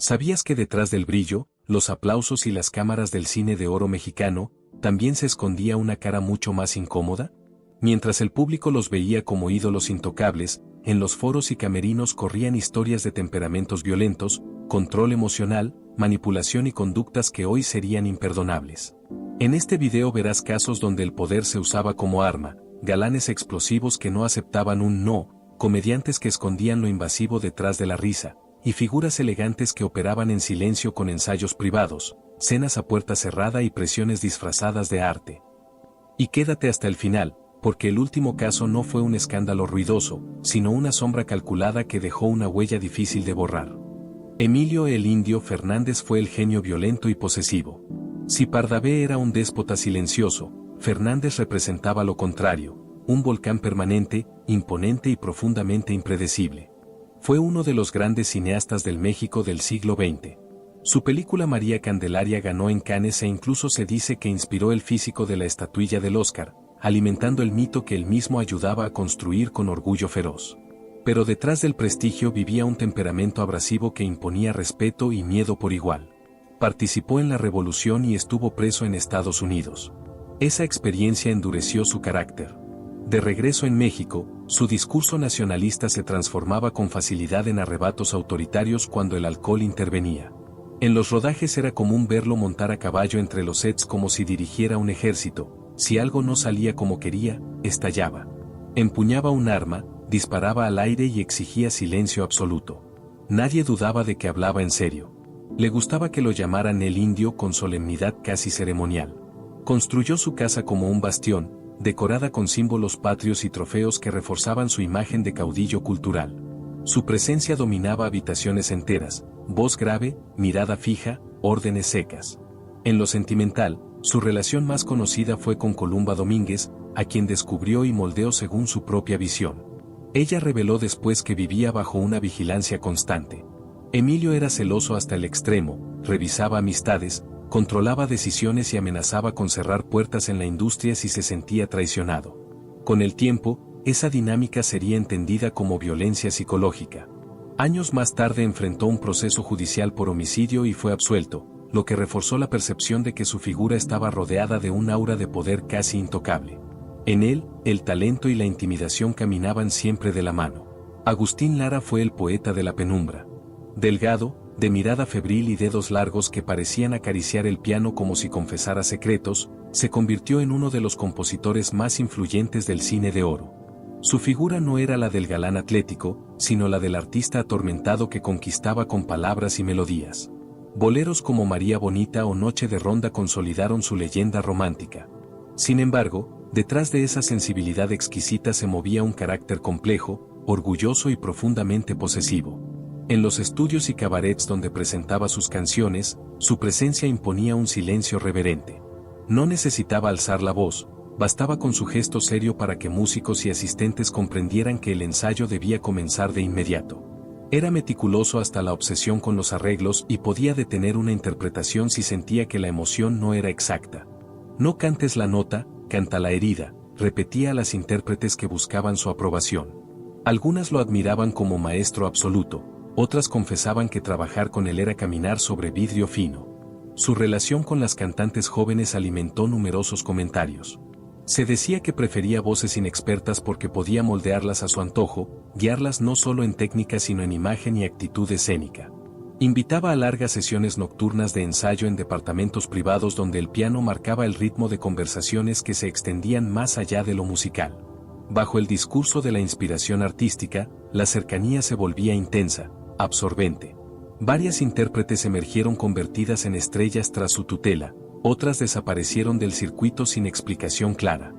¿Sabías que detrás del brillo, los aplausos y las cámaras del cine de oro mexicano, también se escondía una cara mucho más incómoda? Mientras el público los veía como ídolos intocables, en los foros y camerinos corrían historias de temperamentos violentos, control emocional, manipulación y conductas que hoy serían imperdonables. En este video verás casos donde el poder se usaba como arma, galanes explosivos que no aceptaban un no, comediantes que escondían lo invasivo detrás de la risa, y figuras elegantes que operaban en silencio con ensayos privados, cenas a puerta cerrada y presiones disfrazadas de arte. Y quédate hasta el final, porque el último caso no fue un escándalo ruidoso, sino una sombra calculada que dejó una huella difícil de borrar. Emilio el Indio Fernández fue el genio violento y posesivo. Si Pardavé era un déspota silencioso, Fernández representaba lo contrario, un volcán permanente, imponente y profundamente impredecible. Fue uno de los grandes cineastas del México del siglo XX. Su película María Candelaria ganó en Cannes e incluso se dice que inspiró el físico de la estatuilla del Oscar, alimentando el mito que él mismo ayudaba a construir con orgullo feroz. Pero detrás del prestigio vivía un temperamento abrasivo que imponía respeto y miedo por igual. Participó en la revolución y estuvo preso en Estados Unidos. Esa experiencia endureció su carácter. De regreso en México, su discurso nacionalista se transformaba con facilidad en arrebatos autoritarios cuando el alcohol intervenía. En los rodajes era común verlo montar a caballo entre los sets como si dirigiera un ejército. Si algo no salía como quería, estallaba. Empuñaba un arma, disparaba al aire y exigía silencio absoluto. Nadie dudaba de que hablaba en serio. Le gustaba que lo llamaran el Indio con solemnidad casi ceremonial. Construyó su casa como un bastión, decorada con símbolos patrios y trofeos que reforzaban su imagen de caudillo cultural. Su presencia dominaba habitaciones enteras, voz grave, mirada fija, órdenes secas. En lo sentimental, su relación más conocida fue con Columba Domínguez, a quien descubrió y moldeó según su propia visión. Ella reveló después que vivía bajo una vigilancia constante. Emilio era celoso hasta el extremo, revisaba amistades, controlaba decisiones y amenazaba con cerrar puertas en la industria si se sentía traicionado. Con el tiempo, esa dinámica sería entendida como violencia psicológica. Años más tarde enfrentó un proceso judicial por homicidio y fue absuelto, lo que reforzó la percepción de que su figura estaba rodeada de un aura de poder casi intocable. En él, el talento y la intimidación caminaban siempre de la mano. Agustín Lara fue el poeta de la penumbra. Delgado, de mirada febril y dedos largos que parecían acariciar el piano como si confesara secretos, se convirtió en uno de los compositores más influyentes del cine de oro. Su figura no era la del galán atlético, sino la del artista atormentado que conquistaba con palabras y melodías. Boleros como María Bonita o Noche de Ronda consolidaron su leyenda romántica. Sin embargo, detrás de esa sensibilidad exquisita se movía un carácter complejo, orgulloso y profundamente posesivo. En los estudios y cabarets donde presentaba sus canciones, su presencia imponía un silencio reverente. No necesitaba alzar la voz, bastaba con su gesto serio para que músicos y asistentes comprendieran que el ensayo debía comenzar de inmediato. Era meticuloso hasta la obsesión con los arreglos y podía detener una interpretación si sentía que la emoción no era exacta. No cantes la nota, canta la herida, repetía a las intérpretes que buscaban su aprobación. Algunas lo admiraban como maestro absoluto, otras confesaban que trabajar con él era caminar sobre vidrio fino. Su relación con las cantantes jóvenes alimentó numerosos comentarios. Se decía que prefería voces inexpertas porque podía moldearlas a su antojo, guiarlas no solo en técnica sino en imagen y actitud escénica. Invitaba a largas sesiones nocturnas de ensayo en departamentos privados donde el piano marcaba el ritmo de conversaciones que se extendían más allá de lo musical. Bajo el discurso de la inspiración artística, la cercanía se volvía intensa, absorbente. Varias intérpretes emergieron convertidas en estrellas tras su tutela, otras desaparecieron del circuito sin explicación clara.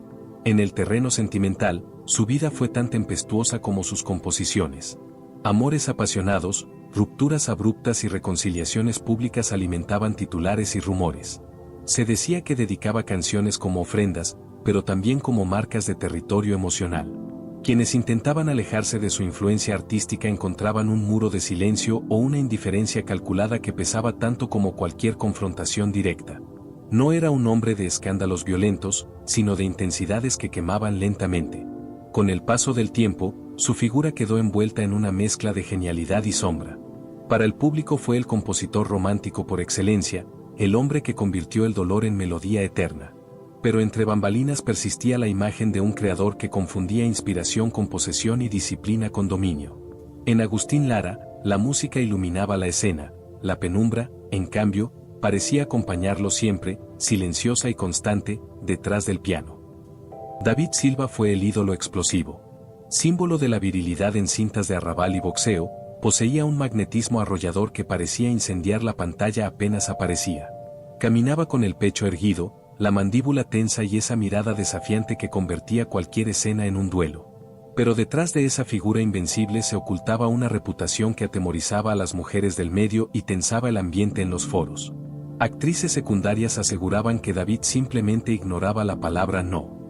En el terreno sentimental, su vida fue tan tempestuosa como sus composiciones. Amores apasionados, rupturas abruptas y reconciliaciones públicas alimentaban titulares y rumores. Se decía que dedicaba canciones como ofrendas, pero también como marcas de territorio emocional. Quienes intentaban alejarse de su influencia artística encontraban un muro de silencio o una indiferencia calculada que pesaba tanto como cualquier confrontación directa. No era un hombre de escándalos violentos, sino de intensidades que quemaban lentamente. Con el paso del tiempo, su figura quedó envuelta en una mezcla de genialidad y sombra. Para el público fue el compositor romántico por excelencia, el hombre que convirtió el dolor en melodía eterna. Pero entre bambalinas persistía la imagen de un creador que confundía inspiración con posesión y disciplina con dominio. En Agustín Lara, la música iluminaba la escena, la penumbra, en cambio, parecía acompañarlo siempre, silenciosa y constante, detrás del piano. David Silva fue el ídolo explosivo. Símbolo de la virilidad en cintas de arrabal y boxeo, poseía un magnetismo arrollador que parecía incendiar la pantalla apenas aparecía. Caminaba con el pecho erguido, la mandíbula tensa y esa mirada desafiante que convertía cualquier escena en un duelo. Pero detrás de esa figura invencible se ocultaba una reputación que atemorizaba a las mujeres del medio y tensaba el ambiente en los foros. Actrices secundarias aseguraban que David simplemente ignoraba la palabra no.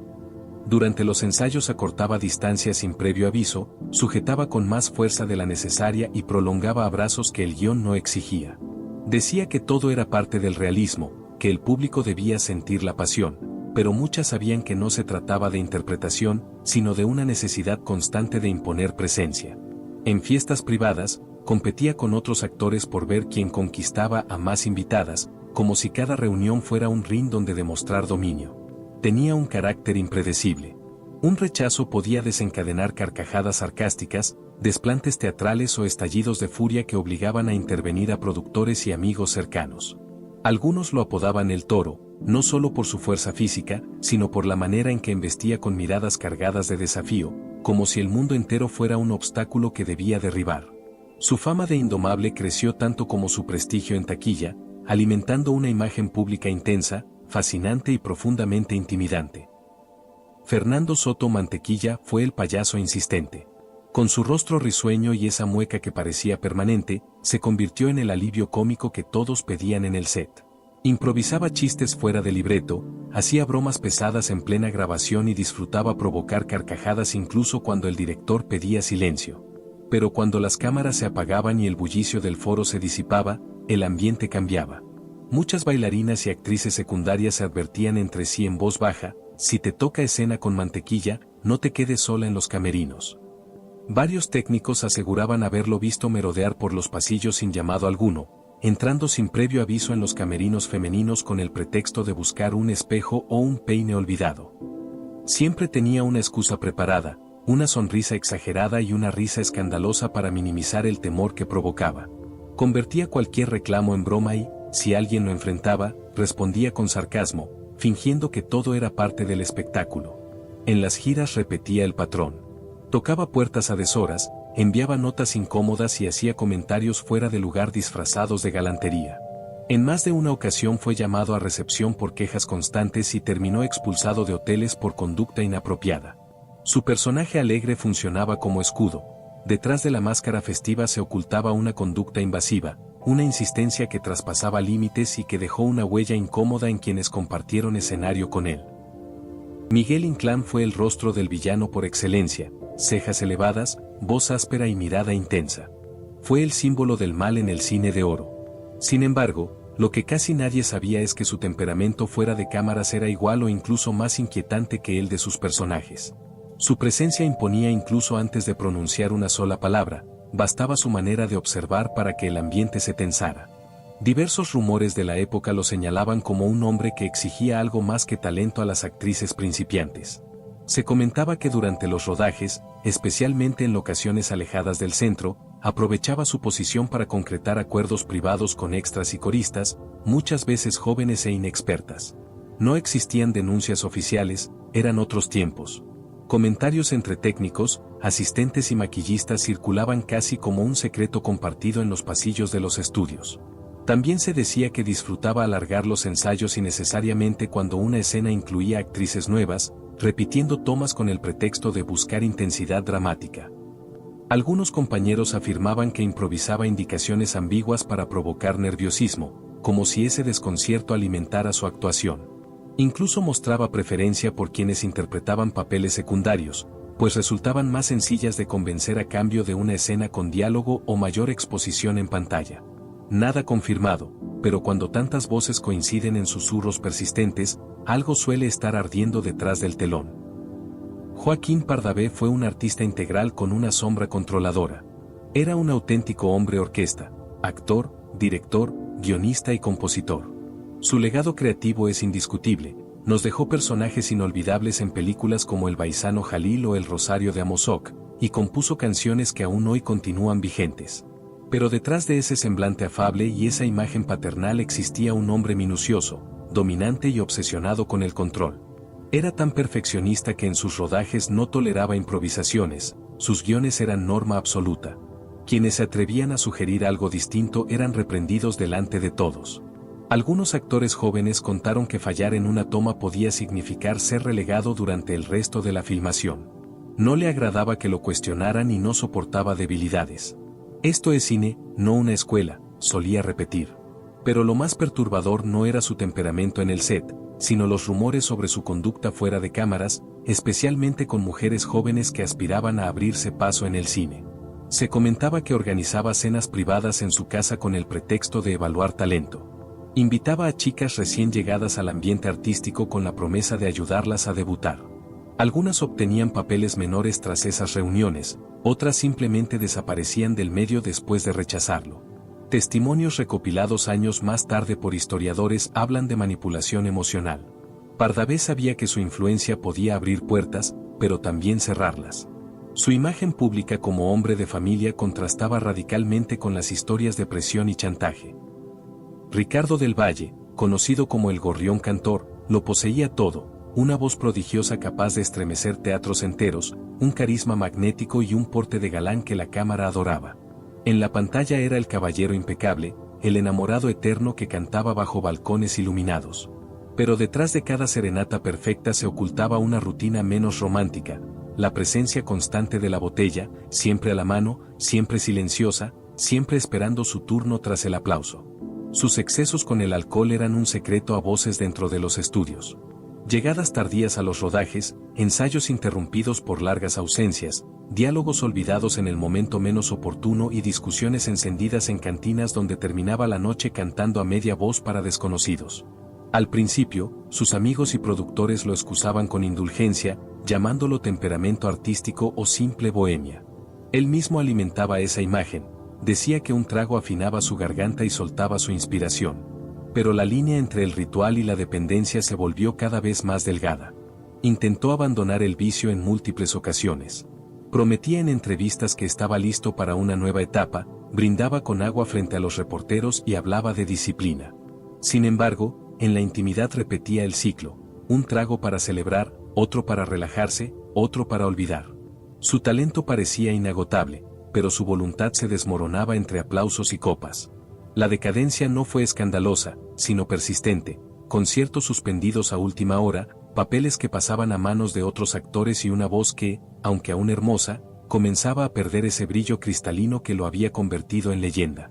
Durante los ensayos acortaba distancias sin previo aviso, sujetaba con más fuerza de la necesaria y prolongaba abrazos que el guión no exigía. Decía que todo era parte del realismo, que el público debía sentir la pasión, pero muchas sabían que no se trataba de interpretación, sino de una necesidad constante de imponer presencia. En fiestas privadas, competía con otros actores por ver quién conquistaba a más invitadas, como si cada reunión fuera un ring donde demostrar dominio. Tenía un carácter impredecible. Un rechazo podía desencadenar carcajadas sarcásticas, desplantes teatrales o estallidos de furia que obligaban a intervenir a productores y amigos cercanos. Algunos lo apodaban el Toro, no solo por su fuerza física, sino por la manera en que embestía con miradas cargadas de desafío, como si el mundo entero fuera un obstáculo que debía derribar. Su fama de indomable creció tanto como su prestigio en taquilla, alimentando una imagen pública intensa, fascinante y profundamente intimidante. Fernando Soto Mantequilla fue el payaso insistente. Con su rostro risueño y esa mueca que parecía permanente, se convirtió en el alivio cómico que todos pedían en el set. Improvisaba chistes fuera de libreto, hacía bromas pesadas en plena grabación y disfrutaba provocar carcajadas incluso cuando el director pedía silencio. Pero cuando las cámaras se apagaban y el bullicio del foro se disipaba, el ambiente cambiaba. Muchas bailarinas y actrices secundarias se advertían entre sí en voz baja: si te toca escena con Mantequilla, no te quedes sola en los camerinos. Varios técnicos aseguraban haberlo visto merodear por los pasillos sin llamado alguno, entrando sin previo aviso en los camerinos femeninos con el pretexto de buscar un espejo o un peine olvidado. Siempre tenía una excusa preparada, una sonrisa exagerada y una risa escandalosa para minimizar el temor que provocaba. Convertía cualquier reclamo en broma y, si alguien lo enfrentaba, respondía con sarcasmo, fingiendo que todo era parte del espectáculo. En las giras repetía el patrón. Tocaba puertas a deshoras, enviaba notas incómodas y hacía comentarios fuera de lugar disfrazados de galantería. En más de una ocasión fue llamado a recepción por quejas constantes y terminó expulsado de hoteles por conducta inapropiada. Su personaje alegre funcionaba como escudo. Detrás de la máscara festiva se ocultaba una conducta invasiva, una insistencia que traspasaba límites y que dejó una huella incómoda en quienes compartieron escenario con él. Miguel Inclán fue el rostro del villano por excelencia, cejas elevadas, voz áspera y mirada intensa. Fue el símbolo del mal en el cine de oro. Sin embargo, lo que casi nadie sabía es que su temperamento fuera de cámaras era igual o incluso más inquietante que el de sus personajes. Su presencia imponía incluso antes de pronunciar una sola palabra, bastaba su manera de observar para que el ambiente se tensara. Diversos rumores de la época lo señalaban como un hombre que exigía algo más que talento a las actrices principiantes. Se comentaba que durante los rodajes, especialmente en locaciones alejadas del centro, aprovechaba su posición para concretar acuerdos privados con extras y coristas, muchas veces jóvenes e inexpertas. No existían denuncias oficiales, eran otros tiempos. Comentarios entre técnicos, asistentes y maquillistas circulaban casi como un secreto compartido en los pasillos de los estudios. También se decía que disfrutaba alargar los ensayos innecesariamente cuando una escena incluía actrices nuevas, repitiendo tomas con el pretexto de buscar intensidad dramática. Algunos compañeros afirmaban que improvisaba indicaciones ambiguas para provocar nerviosismo, como si ese desconcierto alimentara su actuación. Incluso mostraba preferencia por quienes interpretaban papeles secundarios, pues resultaban más sencillas de convencer a cambio de una escena con diálogo o mayor exposición en pantalla. Nada confirmado, pero cuando tantas voces coinciden en susurros persistentes, algo suele estar ardiendo detrás del telón. Joaquín Pardavé fue un artista integral con una sombra controladora. Era un auténtico hombre orquesta. actor, director, guionista y compositor. Su legado creativo es indiscutible, nos dejó personajes inolvidables en películas como El Baizano Jalil o El Rosario de Amozoc, y compuso canciones que aún hoy continúan vigentes. Pero detrás de ese semblante afable y esa imagen paternal existía un hombre minucioso, dominante y obsesionado con el control. Era tan perfeccionista que en sus rodajes no toleraba improvisaciones, sus guiones eran norma absoluta. Quienes se atrevían a sugerir algo distinto eran reprendidos delante de todos. Algunos actores jóvenes contaron que fallar en una toma podía significar ser relegado durante el resto de la filmación. No le agradaba que lo cuestionaran y no soportaba debilidades. Esto es cine, no una escuela, solía repetir. Pero lo más perturbador no era su temperamento en el set, sino los rumores sobre su conducta fuera de cámaras, especialmente con mujeres jóvenes que aspiraban a abrirse paso en el cine. Se comentaba que organizaba cenas privadas en su casa con el pretexto de evaluar talento. Invitaba a chicas recién llegadas al ambiente artístico con la promesa de ayudarlas a debutar. Algunas obtenían papeles menores tras esas reuniones, otras simplemente desaparecían del medio después de rechazarlo. Testimonios recopilados años más tarde por historiadores hablan de manipulación emocional. Pardavé sabía que su influencia podía abrir puertas, pero también cerrarlas. Su imagen pública como hombre de familia contrastaba radicalmente con las historias de presión y chantaje. Ricardo del Valle, conocido como el Gorrión Cantor, lo poseía todo, una voz prodigiosa capaz de estremecer teatros enteros, un carisma magnético y un porte de galán que la cámara adoraba. En la pantalla era el caballero impecable, el enamorado eterno que cantaba bajo balcones iluminados. Pero detrás de cada serenata perfecta se ocultaba una rutina menos romántica, la presencia constante de la botella, siempre a la mano, siempre silenciosa, siempre esperando su turno tras el aplauso. Sus excesos con el alcohol eran un secreto a voces dentro de los estudios. Llegadas tardías a los rodajes, ensayos interrumpidos por largas ausencias, diálogos olvidados en el momento menos oportuno y discusiones encendidas en cantinas donde terminaba la noche cantando a media voz para desconocidos. Al principio, sus amigos y productores lo excusaban con indulgencia, llamándolo temperamento artístico o simple bohemia. Él mismo alimentaba esa imagen. Decía que un trago afinaba su garganta y soltaba su inspiración. Pero la línea entre el ritual y la dependencia se volvió cada vez más delgada. Intentó abandonar el vicio en múltiples ocasiones. Prometía en entrevistas que estaba listo para una nueva etapa, brindaba con agua frente a los reporteros y hablaba de disciplina. Sin embargo, en la intimidad repetía el ciclo: un trago para celebrar, otro para relajarse, otro para olvidar. Su talento parecía inagotable, pero su voluntad se desmoronaba entre aplausos y copas. La decadencia no fue escandalosa, sino persistente, conciertos suspendidos a última hora, papeles que pasaban a manos de otros actores y una voz que, aunque aún hermosa, comenzaba a perder ese brillo cristalino que lo había convertido en leyenda.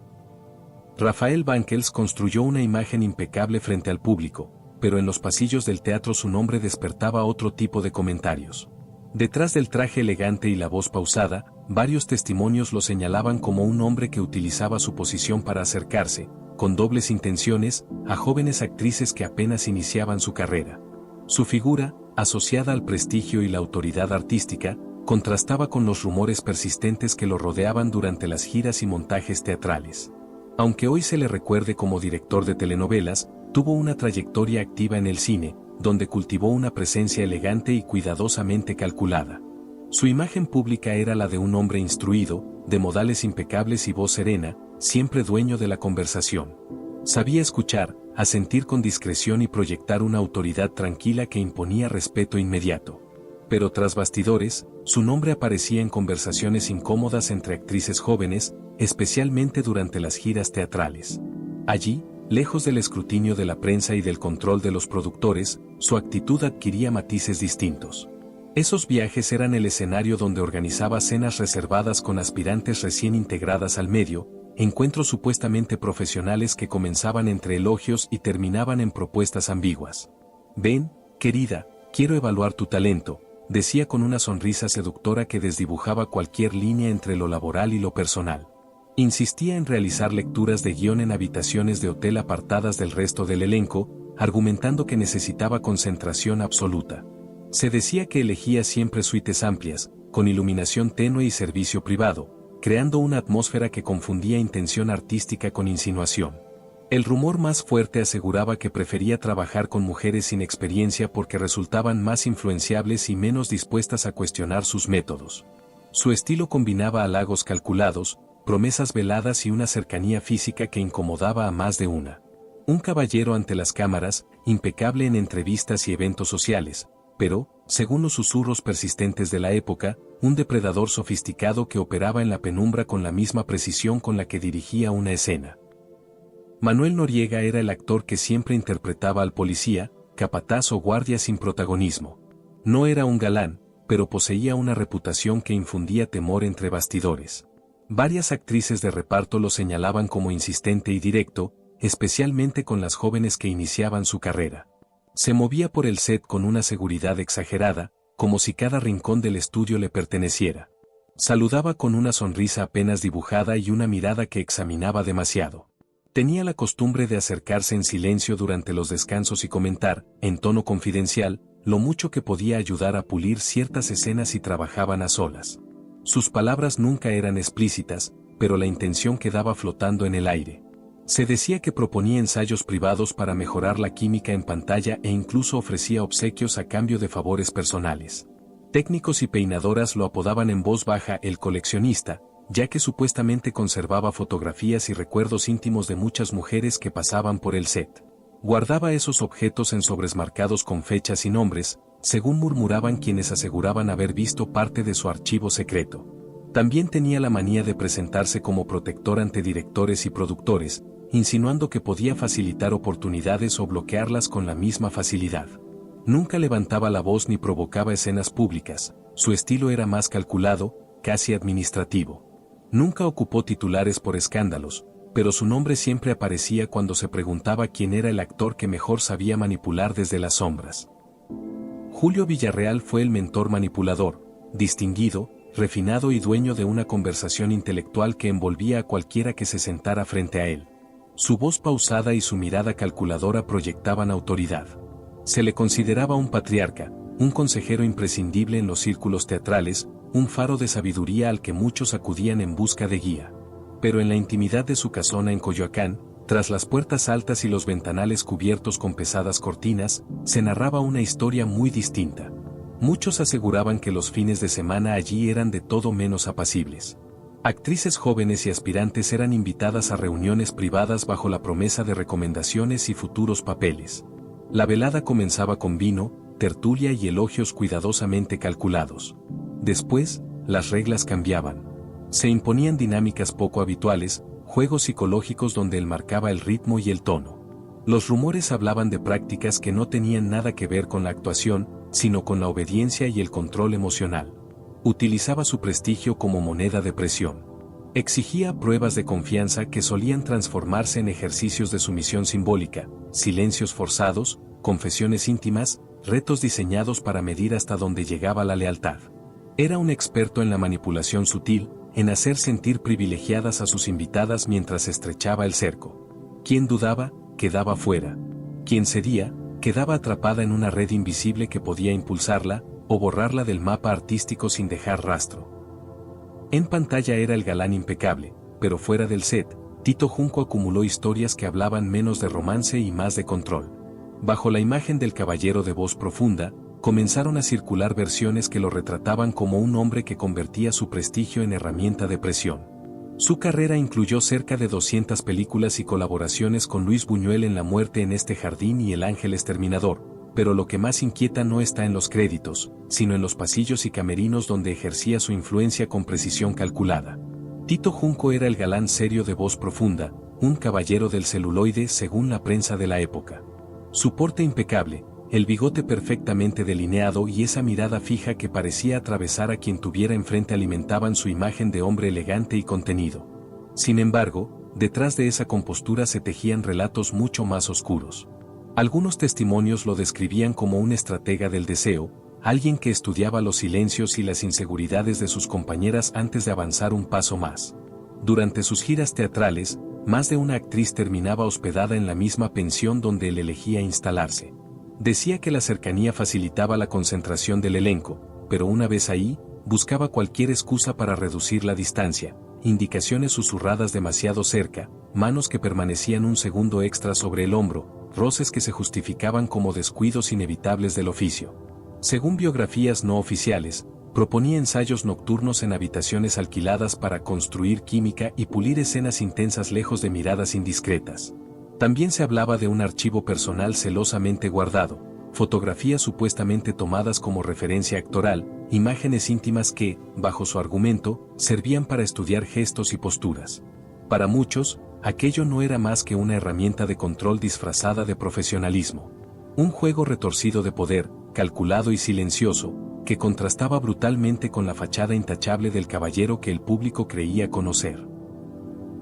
Rafael Banquels construyó una imagen impecable frente al público, pero en los pasillos del teatro su nombre despertaba otro tipo de comentarios. Detrás del traje elegante y la voz pausada, varios testimonios lo señalaban como un hombre que utilizaba su posición para acercarse, con dobles intenciones, a jóvenes actrices que apenas iniciaban su carrera. Su figura, asociada al prestigio y la autoridad artística, contrastaba con los rumores persistentes que lo rodeaban durante las giras y montajes teatrales. Aunque hoy se le recuerde como director de telenovelas, tuvo una trayectoria activa en el cine, donde cultivó una presencia elegante y cuidadosamente calculada. Su imagen pública era la de un hombre instruido, de modales impecables y voz serena, siempre dueño de la conversación. Sabía escuchar, asentir con discreción y proyectar una autoridad tranquila que imponía respeto inmediato. Pero tras bastidores, su nombre aparecía en conversaciones incómodas entre actrices jóvenes, especialmente durante las giras teatrales. Allí, lejos del escrutinio de la prensa y del control de los productores, su actitud adquiría matices distintos. Esos viajes eran el escenario donde organizaba cenas reservadas con aspirantes recién integradas al medio, encuentros supuestamente profesionales que comenzaban entre elogios y terminaban en propuestas ambiguas. «Ven, querida, quiero evaluar tu talento», decía con una sonrisa seductora que desdibujaba cualquier línea entre lo laboral y lo personal. Insistía en realizar lecturas de guión en habitaciones de hotel apartadas del resto del elenco, argumentando que necesitaba concentración absoluta. Se decía que elegía siempre suites amplias, con iluminación tenue y servicio privado, creando una atmósfera que confundía intención artística con insinuación. El rumor más fuerte aseguraba que prefería trabajar con mujeres sin experiencia porque resultaban más influenciables y menos dispuestas a cuestionar sus métodos. Su estilo combinaba halagos calculados, promesas veladas y una cercanía física que incomodaba a más de una. Un caballero ante las cámaras, impecable en entrevistas y eventos sociales, pero, según los susurros persistentes de la época, un depredador sofisticado que operaba en la penumbra con la misma precisión con la que dirigía una escena. Manuel Noriega era el actor que siempre interpretaba al policía, capataz o guardia sin protagonismo. No era un galán, pero poseía una reputación que infundía temor entre bastidores. Varias actrices de reparto lo señalaban como insistente y directo, especialmente con las jóvenes que iniciaban su carrera. Se movía por el set con una seguridad exagerada, como si cada rincón del estudio le perteneciera. Saludaba con una sonrisa apenas dibujada y una mirada que examinaba demasiado. Tenía la costumbre de acercarse en silencio durante los descansos y comentar, en tono confidencial, lo mucho que podía ayudar a pulir ciertas escenas y trabajaban a solas. Sus palabras nunca eran explícitas, pero la intención quedaba flotando en el aire. Se decía que proponía ensayos privados para mejorar la química en pantalla e incluso ofrecía obsequios a cambio de favores personales. Técnicos y peinadoras lo apodaban en voz baja el coleccionista, ya que supuestamente conservaba fotografías y recuerdos íntimos de muchas mujeres que pasaban por el set. Guardaba esos objetos en sobres marcados con fechas y nombres, según murmuraban quienes aseguraban haber visto parte de su archivo secreto. También tenía la manía de presentarse como protector ante directores y productores, insinuando que podía facilitar oportunidades o bloquearlas con la misma facilidad. Nunca levantaba la voz ni provocaba escenas públicas, su estilo era más calculado, casi administrativo. Nunca ocupó titulares por escándalos, pero su nombre siempre aparecía cuando se preguntaba quién era el actor que mejor sabía manipular desde las sombras. Julio Villarreal fue el mentor manipulador, distinguido, refinado y dueño de una conversación intelectual que envolvía a cualquiera que se sentara frente a él. Su voz pausada y su mirada calculadora proyectaban autoridad. Se le consideraba un patriarca, un consejero imprescindible en los círculos teatrales, un faro de sabiduría al que muchos acudían en busca de guía. Pero en la intimidad de su casona en Coyoacán, tras las puertas altas y los ventanales cubiertos con pesadas cortinas, se narraba una historia muy distinta. Muchos aseguraban que los fines de semana allí eran de todo menos apacibles. Actrices jóvenes y aspirantes eran invitadas a reuniones privadas bajo la promesa de recomendaciones y futuros papeles. La velada comenzaba con vino, tertulia y elogios cuidadosamente calculados. Después, las reglas cambiaban. Se imponían dinámicas poco habituales, juegos psicológicos donde él marcaba el ritmo y el tono. Los rumores hablaban de prácticas que no tenían nada que ver con la actuación, sino con la obediencia y el control emocional. Utilizaba su prestigio como moneda de presión. Exigía pruebas de confianza que solían transformarse en ejercicios de sumisión simbólica, silencios forzados, confesiones íntimas, retos diseñados para medir hasta dónde llegaba la lealtad. Era un experto en la manipulación sutil, en hacer sentir privilegiadas a sus invitadas mientras estrechaba el cerco. Quien dudaba, quedaba fuera. Quien cedía, quedaba atrapada en una red invisible que podía impulsarla, o borrarla del mapa artístico sin dejar rastro. En pantalla era el galán impecable, pero fuera del set, Tito Junco acumuló historias que hablaban menos de romance y más de control. Bajo la imagen del caballero de voz profunda, comenzaron a circular versiones que lo retrataban como un hombre que convertía su prestigio en herramienta de presión. Su carrera incluyó cerca de 200 películas y colaboraciones con Luis Buñuel en La muerte en este jardín y El ángel exterminador, pero lo que más inquieta no está en los créditos, sino en los pasillos y camerinos donde ejercía su influencia con precisión calculada. Tito Junco era el galán serio de voz profunda, un caballero del celuloide según la prensa de la época. Su porte impecable, el bigote perfectamente delineado y esa mirada fija que parecía atravesar a quien tuviera enfrente alimentaban su imagen de hombre elegante y contenido. Sin embargo, detrás de esa compostura se tejían relatos mucho más oscuros. Algunos testimonios lo describían como un estratega del deseo, alguien que estudiaba los silencios y las inseguridades de sus compañeras antes de avanzar un paso más. Durante sus giras teatrales, más de una actriz terminaba hospedada en la misma pensión donde él elegía instalarse. Decía que la cercanía facilitaba la concentración del elenco, pero una vez ahí, buscaba cualquier excusa para reducir la distancia, indicaciones susurradas demasiado cerca, manos que permanecían un segundo extra sobre el hombro, roces que se justificaban como descuidos inevitables del oficio. Según biografías no oficiales, proponía ensayos nocturnos en habitaciones alquiladas para construir química y pulir escenas intensas lejos de miradas indiscretas. También se hablaba de un archivo personal celosamente guardado, fotografías supuestamente tomadas como referencia actoral, imágenes íntimas que, bajo su argumento, servían para estudiar gestos y posturas. Para muchos, aquello no era más que una herramienta de control disfrazada de profesionalismo. Un juego retorcido de poder, calculado y silencioso, que contrastaba brutalmente con la fachada intachable del caballero que el público creía conocer.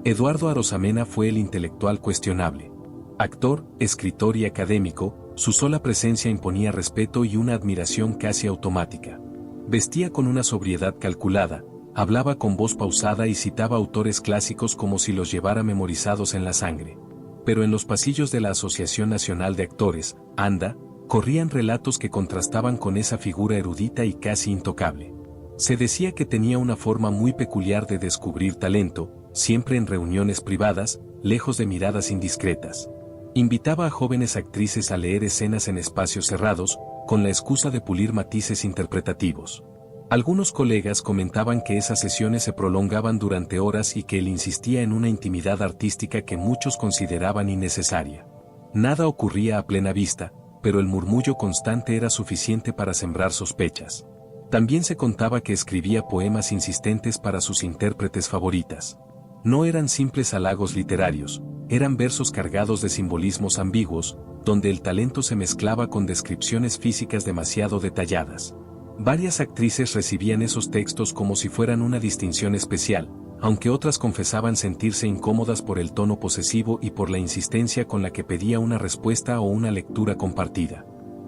Eduardo Arosamena fue el intelectual cuestionable. Actor, escritor y académico, su sola presencia imponía respeto y una admiración casi automática. Vestía con una sobriedad calculada, hablaba con voz pausada y citaba autores clásicos como si los llevara memorizados en la sangre. Pero en los pasillos de la Asociación Nacional de Actores, ANDA, corrían relatos que contrastaban con esa figura erudita y casi intocable. Se decía que tenía una forma muy peculiar de descubrir talento, siempre en reuniones privadas, lejos de miradas indiscretas. Invitaba a jóvenes actrices a leer escenas en espacios cerrados, con la excusa de pulir matices interpretativos. Algunos colegas comentaban que esas sesiones se prolongaban durante horas y que él insistía en una intimidad artística que muchos consideraban innecesaria. Nada ocurría a plena vista, pero el murmullo constante era suficiente para sembrar sospechas. También se contaba que escribía poemas insistentes para sus intérpretes favoritas. No eran simples halagos literarios, eran versos cargados de simbolismos ambiguos, donde el talento se mezclaba con descripciones físicas demasiado detalladas. Varias actrices recibían esos textos como si fueran una distinción especial, aunque otras confesaban sentirse incómodas por el tono posesivo y por la insistencia con la que pedía una respuesta o una lectura compartida.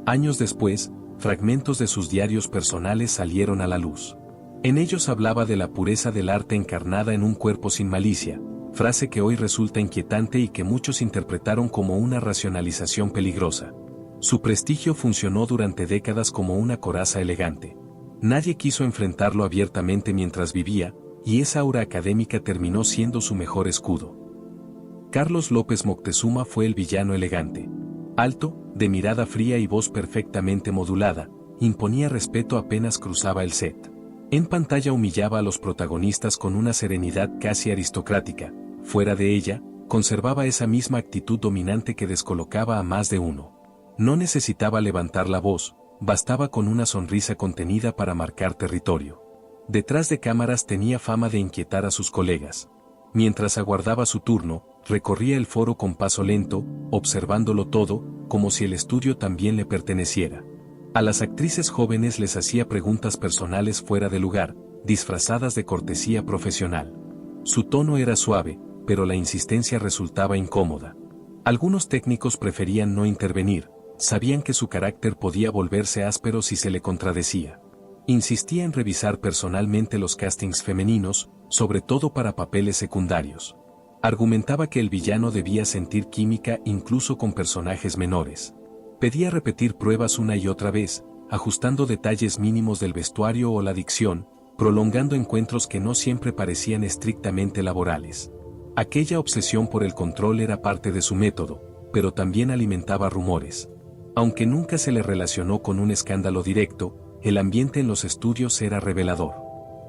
Años después, fragmentos de sus diarios personales salieron a la luz. En ellos hablaba de la pureza del arte encarnada en un cuerpo sin malicia, frase que hoy resulta inquietante y que muchos interpretaron como una racionalización peligrosa. Su prestigio funcionó durante décadas como una coraza elegante. Nadie quiso enfrentarlo abiertamente mientras vivía, y esa aura académica terminó siendo su mejor escudo. Carlos López Moctezuma fue el villano elegante. Alto, de mirada fría y voz perfectamente modulada, imponía respeto apenas cruzaba el set. En pantalla humillaba a los protagonistas con una serenidad casi aristocrática, fuera de ella, conservaba esa misma actitud dominante que descolocaba a más de uno. No necesitaba levantar la voz, bastaba con una sonrisa contenida para marcar territorio. Detrás de cámaras tenía fama de inquietar a sus colegas. Mientras aguardaba su turno, recorría el foro con paso lento, observándolo todo, como si el estudio también le perteneciera. A las actrices jóvenes les hacía preguntas personales fuera de lugar, disfrazadas de cortesía profesional. Su tono era suave, pero la insistencia resultaba incómoda. Algunos técnicos preferían no intervenir, sabían que su carácter podía volverse áspero si se le contradecía. Insistía en revisar personalmente los castings femeninos, sobre todo para papeles secundarios. Argumentaba que el villano debía sentir química incluso con personajes menores. Pedía repetir pruebas una y otra vez, ajustando detalles mínimos del vestuario o la dicción, prolongando encuentros que no siempre parecían estrictamente laborales. Aquella obsesión por el control era parte de su método, pero también alimentaba rumores. Aunque nunca se le relacionó con un escándalo directo, el ambiente en los estudios era revelador.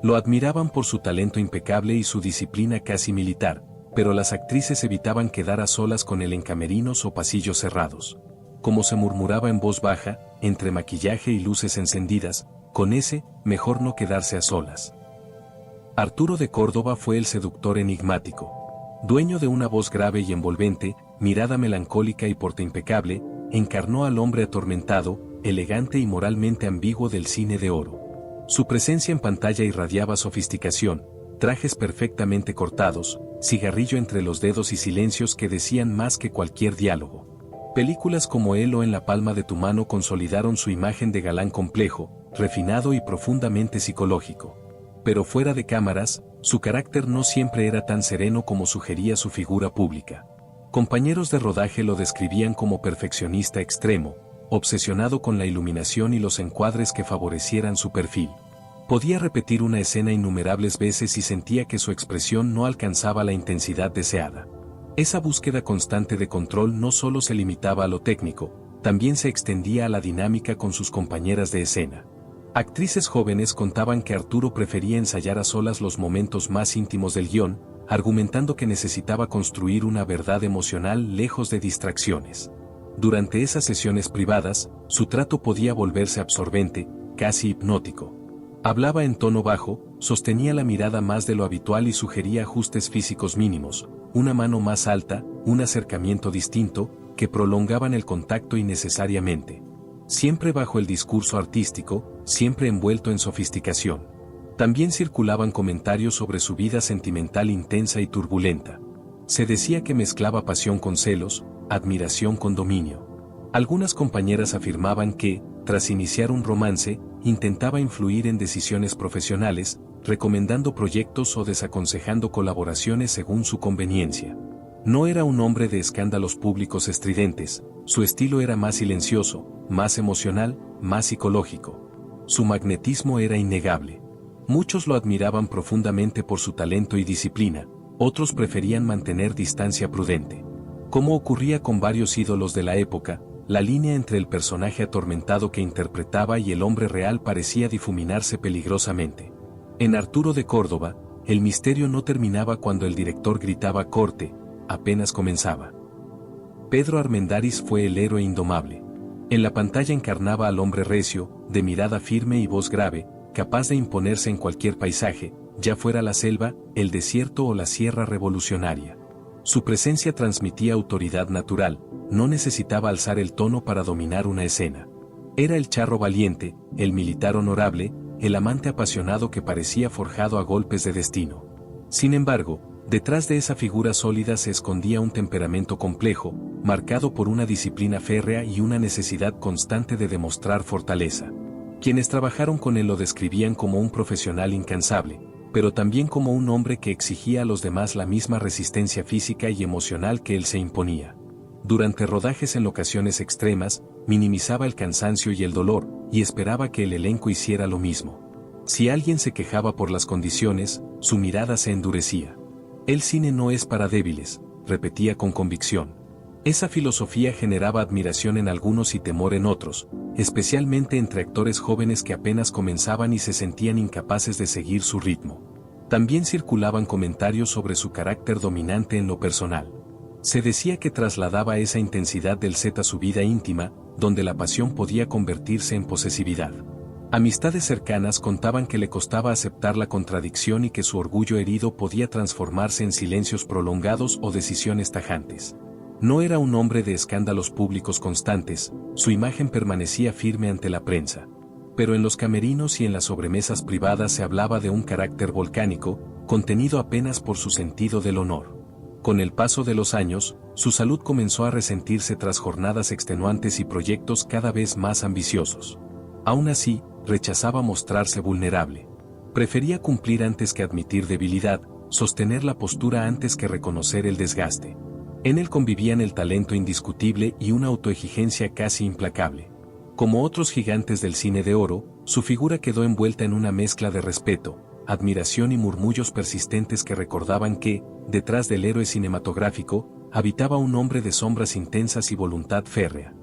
Lo admiraban por su talento impecable y su disciplina casi militar, pero las actrices evitaban quedar a solas con él en camerinos o pasillos cerrados. Como se murmuraba en voz baja, entre maquillaje y luces encendidas, con ese, mejor no quedarse a solas. Arturo de Córdoba fue el seductor enigmático. Dueño de una voz grave y envolvente, mirada melancólica y porte impecable, encarnó al hombre atormentado, elegante y moralmente ambiguo del cine de oro. Su presencia en pantalla irradiaba sofisticación, trajes perfectamente cortados, cigarrillo entre los dedos y silencios que decían más que cualquier diálogo. Películas como Él o En la palma de tu mano consolidaron su imagen de galán complejo, refinado y profundamente psicológico. Pero fuera de cámaras, su carácter no siempre era tan sereno como sugería su figura pública. Compañeros de rodaje lo describían como perfeccionista extremo, obsesionado con la iluminación y los encuadres que favorecieran su perfil. Podía repetir una escena innumerables veces y sentía que su expresión no alcanzaba la intensidad deseada. Esa búsqueda constante de control no solo se limitaba a lo técnico, también se extendía a la dinámica con sus compañeras de escena. Actrices jóvenes contaban que Arturo prefería ensayar a solas los momentos más íntimos del guión, argumentando que necesitaba construir una verdad emocional lejos de distracciones. Durante esas sesiones privadas, su trato podía volverse absorbente, casi hipnótico. Hablaba en tono bajo, sostenía la mirada más de lo habitual y sugería ajustes físicos mínimos, una mano más alta, un acercamiento distinto, que prolongaban el contacto innecesariamente. Siempre bajo el discurso artístico, siempre envuelto en sofisticación. También circulaban comentarios sobre su vida sentimental intensa y turbulenta. Se decía que mezclaba pasión con celos, admiración con dominio. Algunas compañeras afirmaban que, tras iniciar un romance, intentaba influir en decisiones profesionales, recomendando proyectos o desaconsejando colaboraciones según su conveniencia. No era un hombre de escándalos públicos estridentes, su estilo era más silencioso, más emocional, más psicológico. Su magnetismo era innegable. Muchos lo admiraban profundamente por su talento y disciplina, otros preferían mantener distancia prudente. Como ocurría con varios ídolos de la época, la línea entre el personaje atormentado que interpretaba y el hombre real parecía difuminarse peligrosamente. En Arturo de Córdoba, el misterio no terminaba cuando el director gritaba corte, apenas comenzaba. Pedro Armendáriz fue el héroe indomable. En la pantalla encarnaba al hombre recio, de mirada firme y voz grave, capaz de imponerse en cualquier paisaje, ya fuera la selva, el desierto o la sierra revolucionaria. Su presencia transmitía autoridad natural, no necesitaba alzar el tono para dominar una escena. Era el charro valiente, el militar honorable, el amante apasionado que parecía forjado a golpes de destino. Sin embargo, detrás de esa figura sólida se escondía un temperamento complejo, marcado por una disciplina férrea y una necesidad constante de demostrar fortaleza. Quienes trabajaron con él lo describían como un profesional incansable, pero también como un hombre que exigía a los demás la misma resistencia física y emocional que él se imponía. Durante rodajes en locaciones extremas, minimizaba el cansancio y el dolor, y esperaba que el elenco hiciera lo mismo. Si alguien se quejaba por las condiciones, su mirada se endurecía. El cine no es para débiles, repetía con convicción. Esa filosofía generaba admiración en algunos y temor en otros, especialmente entre actores jóvenes que apenas comenzaban y se sentían incapaces de seguir su ritmo. También circulaban comentarios sobre su carácter dominante en lo personal. Se decía que trasladaba esa intensidad del set a su vida íntima, donde la pasión podía convertirse en posesividad. Amistades cercanas contaban que le costaba aceptar la contradicción y que su orgullo herido podía transformarse en silencios prolongados o decisiones tajantes. No era un hombre de escándalos públicos constantes, su imagen permanecía firme ante la prensa. Pero en los camerinos y en las sobremesas privadas se hablaba de un carácter volcánico, contenido apenas por su sentido del honor. Con el paso de los años, su salud comenzó a resentirse tras jornadas extenuantes y proyectos cada vez más ambiciosos. Aún así, rechazaba mostrarse vulnerable. Prefería cumplir antes que admitir debilidad, sostener la postura antes que reconocer el desgaste. En él convivían el talento indiscutible y una autoexigencia casi implacable. Como otros gigantes del cine de oro, su figura quedó envuelta en una mezcla de respeto, admiración y murmullos persistentes que recordaban que, detrás del héroe cinematográfico, habitaba un hombre de sombras intensas y voluntad férrea.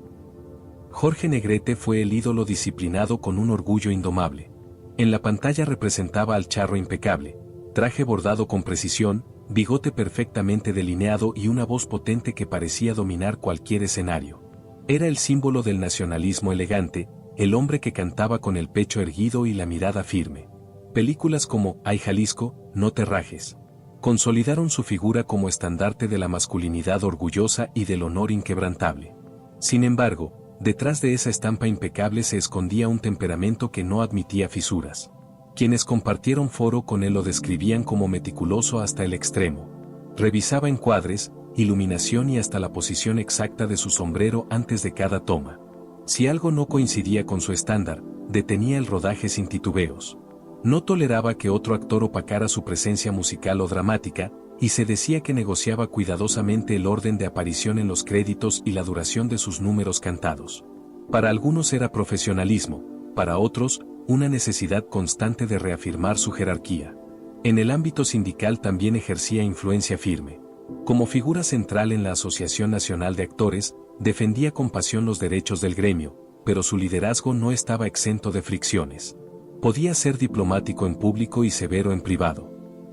Jorge Negrete fue el ídolo disciplinado con un orgullo indomable. En la pantalla representaba al charro impecable, traje bordado con precisión, bigote perfectamente delineado y una voz potente que parecía dominar cualquier escenario. Era el símbolo del nacionalismo elegante, el hombre que cantaba con el pecho erguido y la mirada firme. Películas como Ay Jalisco, no te rajes consolidaron su figura como estandarte de la masculinidad orgullosa y del honor inquebrantable. Sin embargo, detrás de esa estampa impecable se escondía un temperamento que no admitía fisuras. Quienes compartieron foro con él lo describían como meticuloso hasta el extremo. Revisaba encuadres, iluminación y hasta la posición exacta de su sombrero antes de cada toma. Si algo no coincidía con su estándar, detenía el rodaje sin titubeos. No toleraba que otro actor opacara su presencia musical o dramática, y se decía que negociaba cuidadosamente el orden de aparición en los créditos y la duración de sus números cantados. Para algunos era profesionalismo, para otros, una necesidad constante de reafirmar su jerarquía. En el ámbito sindical también ejercía influencia firme. Como figura central en la Asociación Nacional de Actores, defendía con pasión los derechos del gremio, pero su liderazgo no estaba exento de fricciones. Podía ser diplomático en público y severo en privado.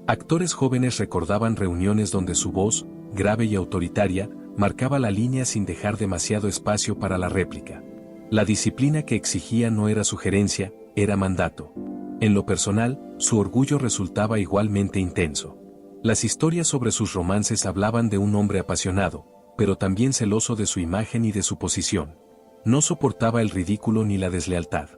Actores jóvenes recordaban reuniones donde su voz, grave y autoritaria, marcaba la línea sin dejar demasiado espacio para la réplica. La disciplina que exigía no era sugerencia, era mandato. En lo personal, su orgullo resultaba igualmente intenso. Las historias sobre sus romances hablaban de un hombre apasionado, pero también celoso de su imagen y de su posición. No soportaba el ridículo ni la deslealtad.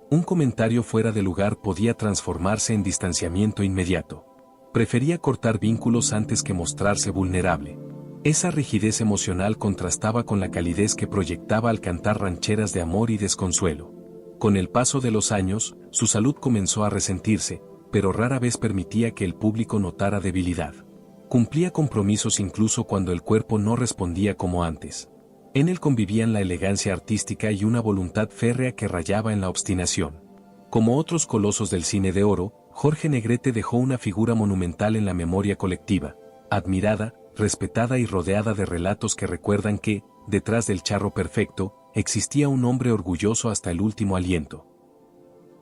Un comentario fuera de lugar podía transformarse en distanciamiento inmediato. Prefería cortar vínculos antes que mostrarse vulnerable. Esa rigidez emocional contrastaba con la calidez que proyectaba al cantar rancheras de amor y desconsuelo. Con el paso de los años, su salud comenzó a resentirse, pero rara vez permitía que el público notara debilidad. Cumplía compromisos incluso cuando el cuerpo no respondía como antes. En él convivían la elegancia artística y una voluntad férrea que rayaba en la obstinación. Como otros colosos del cine de oro, Jorge Negrete dejó una figura monumental en la memoria colectiva, admirada, respetada y rodeada de relatos que recuerdan que, detrás del charro perfecto, existía un hombre orgulloso hasta el último aliento.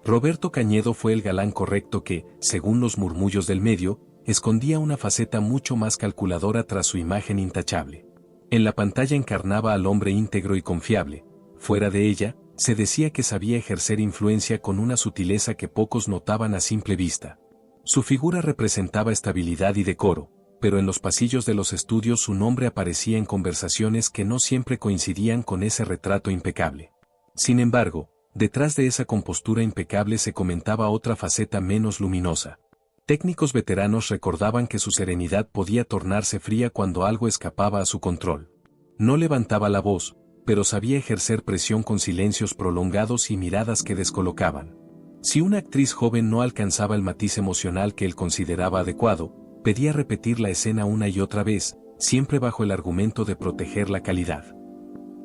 Roberto Cañedo fue el galán correcto que, según los murmullos del medio, escondía una faceta mucho más calculadora tras su imagen intachable. En la pantalla encarnaba al hombre íntegro y confiable. Fuera de ella, se decía que sabía ejercer influencia con una sutileza que pocos notaban a simple vista. Su figura representaba estabilidad y decoro, pero en los pasillos de los estudios su nombre aparecía en conversaciones que no siempre coincidían con ese retrato impecable. Sin embargo, detrás de esa compostura impecable se comentaba otra faceta menos luminosa. Técnicos veteranos recordaban que su serenidad podía tornarse fría cuando algo escapaba a su control. No levantaba la voz, pero sabía ejercer presión con silencios prolongados y miradas que descolocaban. Si una actriz joven no alcanzaba el matiz emocional que él consideraba adecuado, pedía repetir la escena una y otra vez, siempre bajo el argumento de proteger la calidad.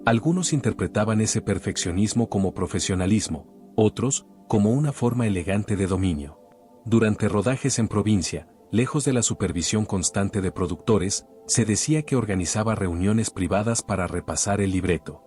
Algunos interpretaban ese perfeccionismo como profesionalismo, otros, como una forma elegante de dominio. Durante rodajes en provincia, lejos de la supervisión constante de productores, se decía que organizaba reuniones privadas para repasar el libreto.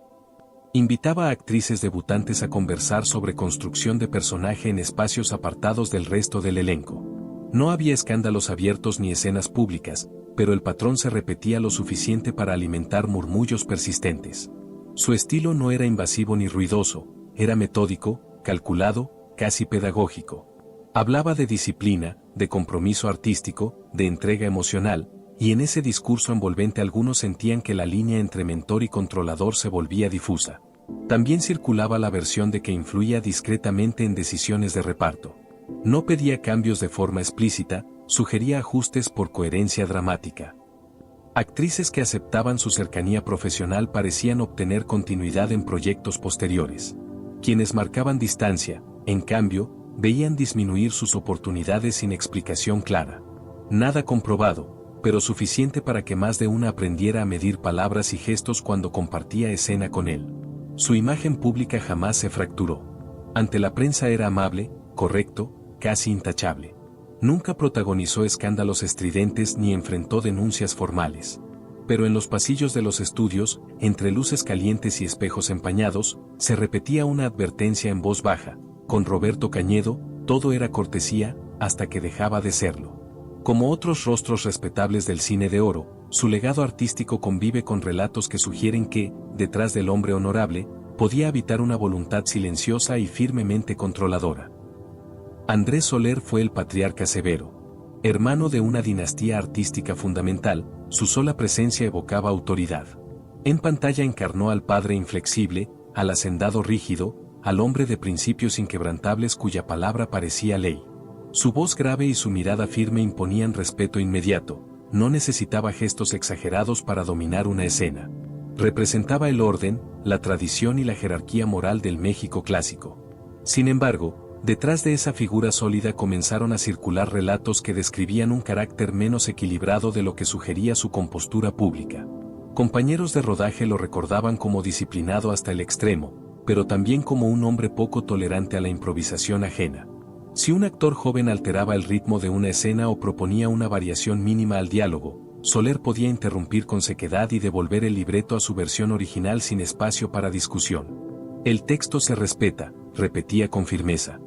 Invitaba a actrices debutantes a conversar sobre construcción de personaje en espacios apartados del resto del elenco. No había escándalos abiertos ni escenas públicas, pero el patrón se repetía lo suficiente para alimentar murmullos persistentes. Su estilo no era invasivo ni ruidoso, era metódico, calculado, casi pedagógico. Hablaba de disciplina, de compromiso artístico, de entrega emocional, y en ese discurso envolvente algunos sentían que la línea entre mentor y controlador se volvía difusa. También circulaba la versión de que influía discretamente en decisiones de reparto. No pedía cambios de forma explícita, sugería ajustes por coherencia dramática. Actrices que aceptaban su cercanía profesional parecían obtener continuidad en proyectos posteriores. Quienes marcaban distancia, en cambio, veían disminuir sus oportunidades sin explicación clara. Nada comprobado, pero suficiente para que más de una aprendiera a medir palabras y gestos cuando compartía escena con él. Su imagen pública jamás se fracturó. Ante la prensa era amable, correcto, casi intachable. Nunca protagonizó escándalos estridentes ni enfrentó denuncias formales. Pero en los pasillos de los estudios, entre luces calientes y espejos empañados, se repetía una advertencia en voz baja: con Roberto Cañedo, todo era cortesía, hasta que dejaba de serlo. Como otros rostros respetables del cine de oro, su legado artístico convive con relatos que sugieren que, detrás del hombre honorable, podía habitar una voluntad silenciosa y firmemente controladora. Andrés Soler fue el patriarca severo. Hermano de una dinastía artística fundamental, su sola presencia evocaba autoridad. En pantalla encarnó al padre inflexible, al hacendado rígido, al hombre de principios inquebrantables cuya palabra parecía ley. Su voz grave y su mirada firme imponían respeto inmediato, no necesitaba gestos exagerados para dominar una escena. Representaba el orden, la tradición y la jerarquía moral del México clásico. Sin embargo, detrás de esa figura sólida comenzaron a circular relatos que describían un carácter menos equilibrado de lo que sugería su compostura pública. Compañeros de rodaje lo recordaban como disciplinado hasta el extremo, pero también como un hombre poco tolerante a la improvisación ajena. Si un actor joven alteraba el ritmo de una escena o proponía una variación mínima al diálogo, Soler podía interrumpir con sequedad y devolver el libreto a su versión original sin espacio para discusión. El texto se respeta, repetía con firmeza.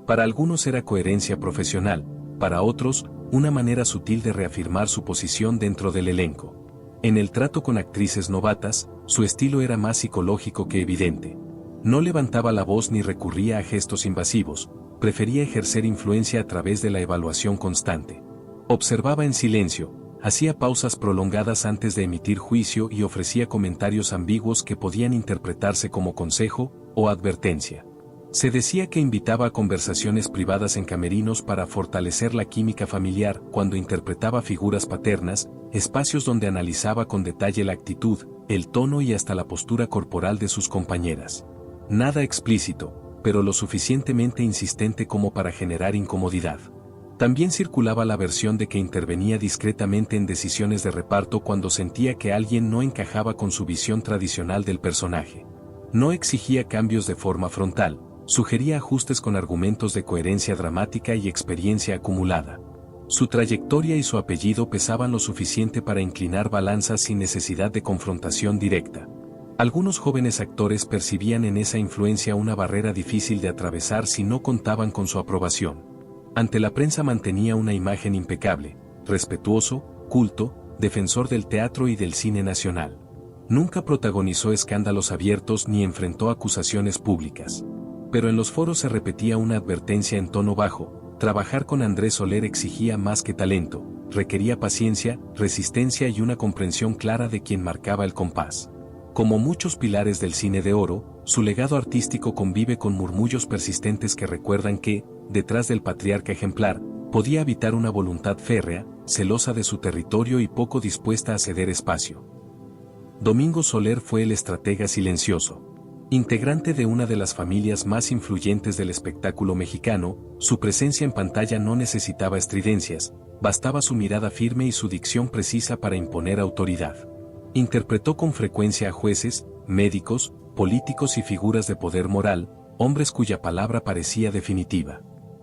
Para algunos era coherencia profesional, para otros, una manera sutil de reafirmar su posición dentro del elenco. En el trato con actrices novatas, su estilo era más psicológico que evidente. No levantaba la voz ni recurría a gestos invasivos, prefería ejercer influencia a través de la evaluación constante. Observaba en silencio, hacía pausas prolongadas antes de emitir juicio y ofrecía comentarios ambiguos que podían interpretarse como consejo o advertencia. Se decía que invitaba a conversaciones privadas en camerinos para fortalecer la química familiar cuando interpretaba figuras paternas, espacios donde analizaba con detalle la actitud, el tono y hasta la postura corporal de sus compañeras. Nada explícito, pero lo suficientemente insistente como para generar incomodidad. También circulaba la versión de que intervenía discretamente en decisiones de reparto cuando sentía que alguien no encajaba con su visión tradicional del personaje. No exigía cambios de forma frontal, sugería ajustes con argumentos de coherencia dramática y experiencia acumulada. Su trayectoria y su apellido pesaban lo suficiente para inclinar balanzas sin necesidad de confrontación directa. Algunos jóvenes actores percibían en esa influencia una barrera difícil de atravesar si no contaban con su aprobación. Ante la prensa mantenía una imagen impecable, respetuoso, culto, defensor del teatro y del cine nacional. Nunca protagonizó escándalos abiertos ni enfrentó acusaciones públicas. Pero en los foros se repetía una advertencia en tono bajo: trabajar con Andrés Soler exigía más que talento, requería paciencia, resistencia y una comprensión clara de quien marcaba el compás. Como muchos pilares del cine de oro, su legado artístico convive con murmullos persistentes que recuerdan que, detrás del patriarca ejemplar, podía habitar una voluntad férrea, celosa de su territorio y poco dispuesta a ceder espacio. Domingo Soler fue el estratega silencioso. Integrante de una de las familias más influyentes del espectáculo mexicano, su presencia en pantalla no necesitaba estridencias, bastaba su mirada firme y su dicción precisa para imponer autoridad. Interpretó con frecuencia a jueces, médicos, políticos y figuras de poder moral, hombres cuya palabra parecía definitiva.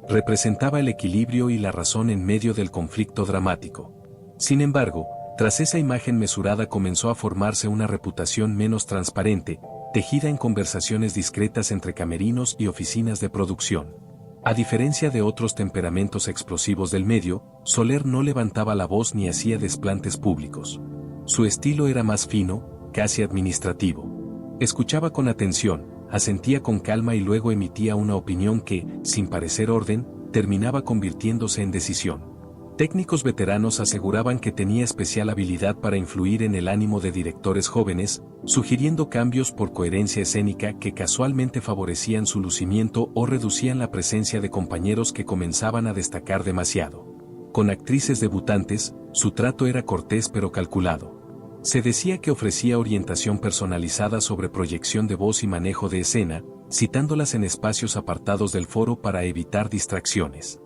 Representaba el equilibrio y la razón en medio del conflicto dramático. Sin embargo, tras esa imagen mesurada comenzó a formarse una reputación menos transparente, tejida en conversaciones discretas entre camerinos y oficinas de producción. A diferencia de otros temperamentos explosivos del medio, Soler no levantaba la voz ni hacía desplantes públicos. Su estilo era más fino, casi administrativo. Escuchaba con atención, asentía con calma y luego emitía una opinión que, sin parecer orden, terminaba convirtiéndose en decisión. Técnicos veteranos aseguraban que tenía especial habilidad para influir en el ánimo de directores jóvenes, sugiriendo cambios por coherencia escénica que casualmente favorecían su lucimiento o reducían la presencia de compañeros que comenzaban a destacar demasiado. Con actrices debutantes, su trato era cortés pero calculado. Se decía que ofrecía orientación personalizada sobre proyección de voz y manejo de escena, citándolas en espacios apartados del foro para evitar distracciones.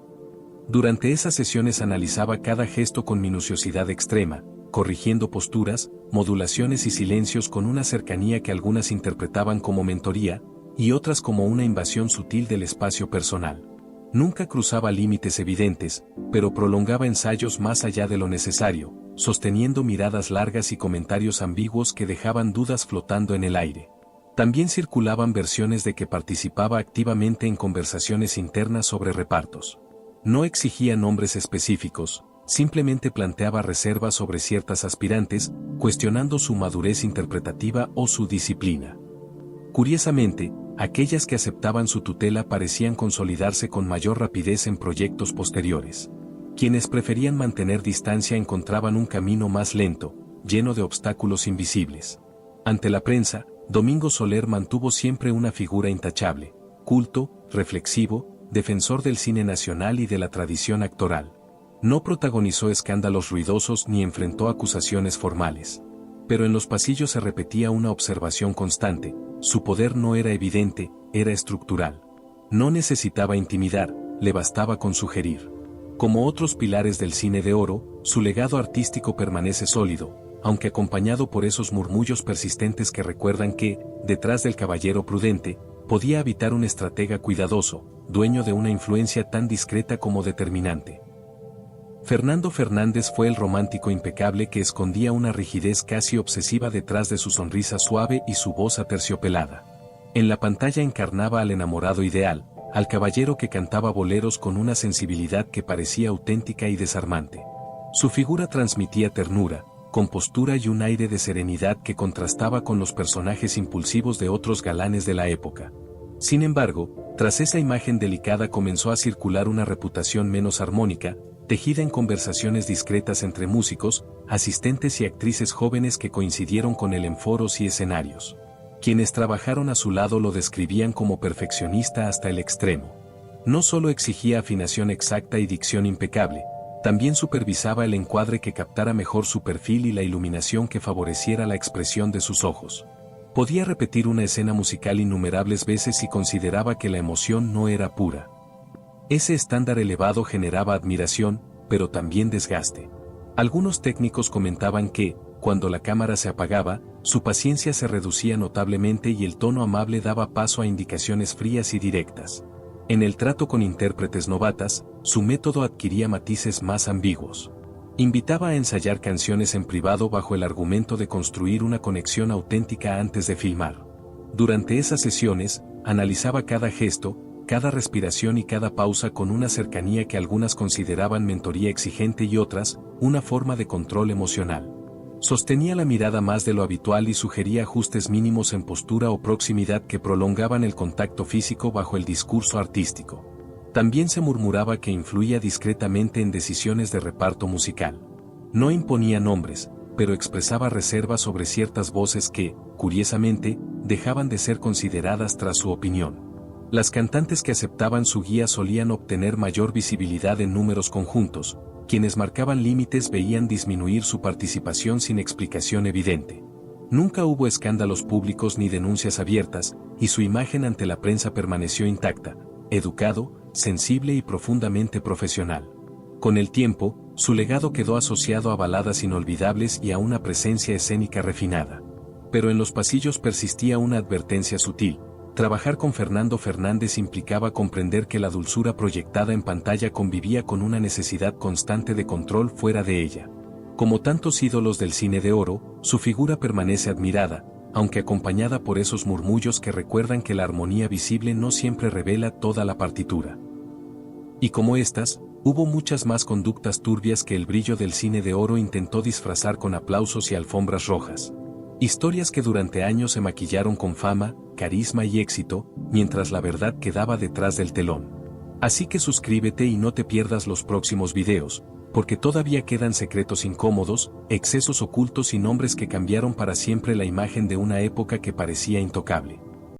Durante esas sesiones analizaba cada gesto con minuciosidad extrema, corrigiendo posturas, modulaciones y silencios con una cercanía que algunas interpretaban como mentoría, y otras como una invasión sutil del espacio personal. Nunca cruzaba límites evidentes, pero prolongaba ensayos más allá de lo necesario, sosteniendo miradas largas y comentarios ambiguos que dejaban dudas flotando en el aire. También circulaban versiones de que participaba activamente en conversaciones internas sobre repartos. No exigía nombres específicos, simplemente planteaba reservas sobre ciertas aspirantes, cuestionando su madurez interpretativa o su disciplina. Curiosamente, aquellas que aceptaban su tutela parecían consolidarse con mayor rapidez en proyectos posteriores. Quienes preferían mantener distancia encontraban un camino más lento, lleno de obstáculos invisibles. Ante la prensa, Domingo Soler mantuvo siempre una figura intachable, culto, reflexivo, defensor del cine nacional y de la tradición actoral. No protagonizó escándalos ruidosos ni enfrentó acusaciones formales. Pero en los pasillos se repetía una observación constante: su poder no era evidente, era estructural. No necesitaba intimidar, le bastaba con sugerir. Como otros pilares del cine de oro, su legado artístico permanece sólido, aunque acompañado por esos murmullos persistentes que recuerdan que, detrás del caballero prudente, podía habitar un estratega cuidadoso, dueño de una influencia tan discreta como determinante. Fernando Fernández fue el romántico impecable que escondía una rigidez casi obsesiva detrás de su sonrisa suave y su voz aterciopelada. En la pantalla encarnaba al enamorado ideal, al caballero que cantaba boleros con una sensibilidad que parecía auténtica y desarmante. Su figura transmitía ternura, compostura y un aire de serenidad que contrastaba con los personajes impulsivos de otros galanes de la época. Sin embargo, tras esa imagen delicada comenzó a circular una reputación menos armónica, tejida en conversaciones discretas entre músicos, asistentes y actrices jóvenes que coincidieron con él en foros y escenarios. Quienes trabajaron a su lado lo describían como perfeccionista hasta el extremo. No solo exigía afinación exacta y dicción impecable, también supervisaba el encuadre que captara mejor su perfil y la iluminación que favoreciera la expresión de sus ojos. Podía repetir una escena musical innumerables veces y consideraba que la emoción no era pura. Ese estándar elevado generaba admiración, pero también desgaste. Algunos técnicos comentaban que, cuando la cámara se apagaba, su paciencia se reducía notablemente y el tono amable daba paso a indicaciones frías y directas. En el trato con intérpretes novatas, su método adquiría matices más ambiguos. Invitaba a ensayar canciones en privado bajo el argumento de construir una conexión auténtica antes de filmar. Durante esas sesiones, analizaba cada gesto, cada respiración y cada pausa con una cercanía que algunas consideraban mentoría exigente y otras, una forma de control emocional. Sostenía la mirada más de lo habitual y sugería ajustes mínimos en postura o proximidad que prolongaban el contacto físico bajo el discurso artístico. También se murmuraba que influía discretamente en decisiones de reparto musical. No imponía nombres, pero expresaba reservas sobre ciertas voces que, curiosamente, dejaban de ser consideradas tras su opinión. Las cantantes que aceptaban su guía solían obtener mayor visibilidad en números conjuntos. Quienes marcaban límites veían disminuir su participación sin explicación evidente. Nunca hubo escándalos públicos ni denuncias abiertas, y su imagen ante la prensa permaneció intacta, educado, sensible y profundamente profesional. Con el tiempo, su legado quedó asociado a baladas inolvidables y a una presencia escénica refinada. Pero en los pasillos persistía una advertencia sutil. Trabajar con Fernando Fernández implicaba comprender que la dulzura proyectada en pantalla convivía con una necesidad constante de control fuera de ella. Como tantos ídolos del cine de oro, su figura permanece admirada, aunque acompañada por esos murmullos que recuerdan que la armonía visible no siempre revela toda la partitura. Y como estas, hubo muchas más conductas turbias que el brillo del cine de oro intentó disfrazar con aplausos y alfombras rojas. Historias que durante años se maquillaron con fama, carisma y éxito, mientras la verdad quedaba detrás del telón. Así que suscríbete y no te pierdas los próximos videos, porque todavía quedan secretos incómodos, excesos ocultos y nombres que cambiaron para siempre la imagen de una época que parecía intocable.